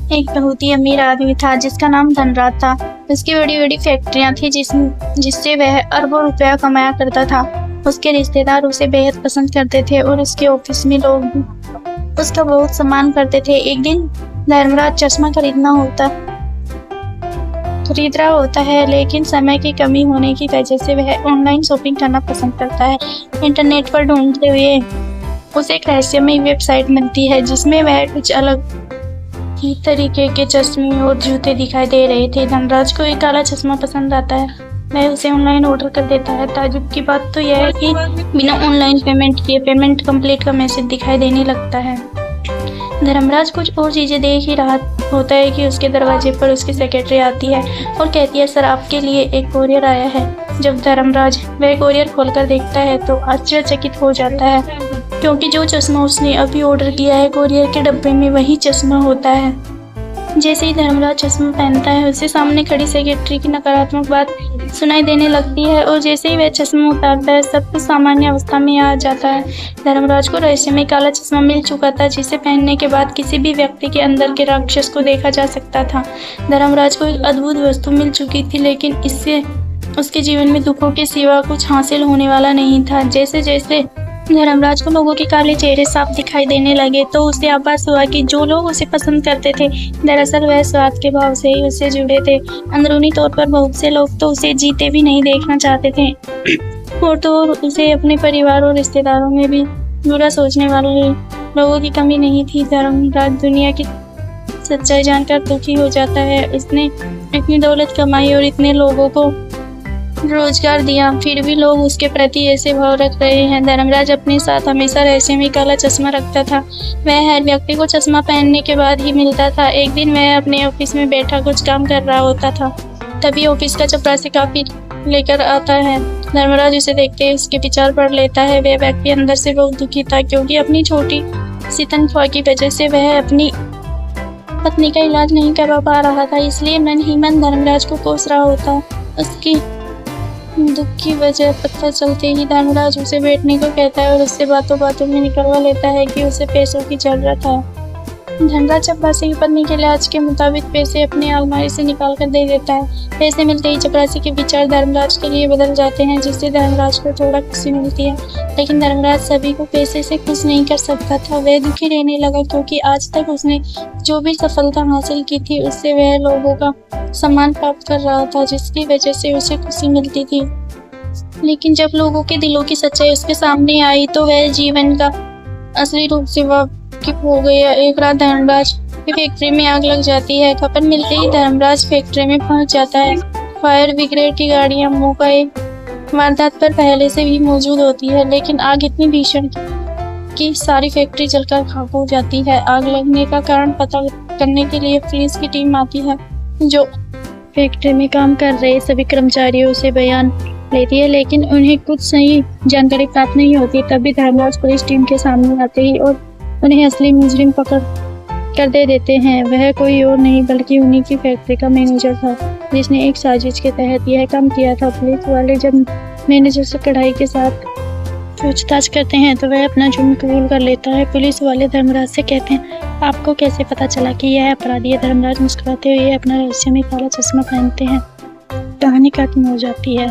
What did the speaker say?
एक बहुत ही अमीर आदमी था जिसका नाम धनराज था। उसकी बड़ी बड़ी फैक्ट्रियां थी जिससे वह अरबों रुपया कमाया करता था। उसके रिश्तेदार उसे बेहद पसंद करते थे और उसके ऑफिस में लोग भी उसका बहुत सम्मान करते थे। एक दिन धर्मराज चश्मा खरीद रहा होता है, लेकिन समय की कमी होने की वजह से वह ऑनलाइन शॉपिंग करना पसंद करता है। इंटरनेट पर ढूंढते हुए उसे एक रहस्यमयी वेबसाइट मिलती है जिसमें वह कुछ अलग ही तरीके के चश्मे और जूते दिखाई दे रहे थे। धनराज को एक काला चश्मा पसंद आता है। वह उसे ऑनलाइन ऑर्डर कर देता है। ताज्जुब की बात तो यह है कि बिना ऑनलाइन पेमेंट किए पेमेंट कंप्लीट का मैसेज दिखाई देने लगता है। धर्मराज कुछ और चीजें देख ही रहा होता है कि उसके दरवाजे पर उसकी सेक्रेटरी आती है और कहती है, सर आपके लिए एक कोरियर आया है। जब धर्मराज वह कोरियर खोलकर देखता है तो आश्चर्यचकित हो जाता है, क्योंकि जो चश्मा उसने अभी ऑर्डर किया है कोरियर के डब्बे में वही चश्मा होता है। जैसे ही धर्मराज चश्मा पहनता है उसे सामने खड़ी सेक्रेटरी की नकारात्मक बात सुनाई देने लगती है और जैसे ही वह चश्मा उतारता है सब कुछ सामान्य अवस्था में आ जाता है। धर्मराज को रहस्य में काला चश्मा मिल चुका था जिसे पहनने के बाद किसी भी व्यक्ति के अंदर के राक्षस को देखा जा सकता था। धर्मराज को एक अद्भुत वस्तु मिल चुकी थी, लेकिन इससे उसके जीवन में दुखों के सिवा कुछ हासिल होने वाला नहीं था। जैसे जैसे धर्मराज को लोगों के काले चेहरे साफ दिखाई देने लगे तो उसे आभास हुआ कि जो लोग उसे पसंद करते थे दरअसल वह स्वार्थ के भाव से ही उससे जुड़े थे। अंदरूनी तौर पर बहुत से लोग तो उसे जीते भी नहीं देखना चाहते थे और तो उसे अपने परिवार और रिश्तेदारों में भी बुरा सोचने वाले लोगों की कमी नहीं थी। धर्मराज दुनिया की सच्चाई जानकर दुखी हो जाता है। उसने इतनी दौलत कमाई और इतने लोगों को रोजगार दिया, फिर भी लोग उसके प्रति ऐसे भाव रख रहे हैं। धर्मराज अपने साथ हमेशा रहस्य में काला चश्मा रखता था। वह हर व्यक्ति को चश्मा पहनने के बाद ही मिलता था। एक दिन वह अपने ऑफिस में बैठा कुछ काम कर रहा होता था, तभी ऑफिस का चपरासी काफी लेकर आता है। धर्मराज उसे देखते ही उसके विचार पढ़ लेता है। वह व्यक्ति अंदर से बहुत दुखी था, क्योंकि अपनी छोटी सी तनख्वाह की वजह से वह अपनी पत्नी का इलाज नहीं करवा पा रहा था, इसलिए मन ही मन धर्मराज को कोस रहा होता। उसकी दुख की वजह पता चलते ही धर्मराज उसे बैठने को कहता है और उससे बातों बातों में निकलवा लेता है कि उसे पैसों की जरूरत है। धनराज चपरासी की पत्नी के इलाज के मुताबिक पैसे अपनी अलमारी से निकाल कर दे देता है। पैसे मिलते ही चपरासी के विचार धर्मराज के लिए बदल जाते हैं, जिससे धर्मराज को थोड़ा खुशी मिलती है। लेकिन धर्मराज सभी को पैसे से खुश नहीं कर सकता था। वह दुखी रहने लगा, क्योंकि आज तक उसने जो भी सफलता हासिल की थी उससे वह लोगों का सम्मान प्राप्त कर रहा था, जिसकी वजह से उसे खुशी मिलती थी। लेकिन जब लोगों के दिलों की सच्चाई उसके सामने आई तो वह जीवन का असली रूप से वाकिफ हो गया। एक रात धर्मराज की फैक्ट्री में आग लग जाती है। खबर मिलते ही धर्मराज फैक्ट्री में पहुंच जाता है। फायर ब्रिगेड की गाड़ियां मौके वारदात पर पहले से भी मौजूद होती है, लेकिन आग इतनी भीषण कि सारी फैक्ट्री जलकर खाक हो जाती है। आग लगने का कारण पता करने के लिए पुलिस की टीम आती है, जो फैक्ट्री में काम कर रहे सभी कर्मचारियों से बयान लेती है, लेकिन उन्हें कुछ सही जानकारी प्राप्त नहीं होती। तभी धर्मराज पुलिस टीम के सामने आते ही और उन्हें असली मुजरिम पकड़ कर दे देते हैं। वह कोई और नहीं बल्कि उन्हीं की फैक्ट्री का मैनेजर था, जिसने एक साजिश के तहत यह काम किया था। पुलिस वाले जब मैनेजर से कड़ाई के साथ पूछताछ करते हैं तो वह अपना जुर्म कबूल कर लेता है। पुलिस वाले धर्मराज से कहते हैं, आपको कैसे पता चला कि यह अपराधी है? धर्मराज मुस्कुराते हुए अपना रहस्य में काला चश्मा पहनते हैं। कहानी खत्म हो जाती है।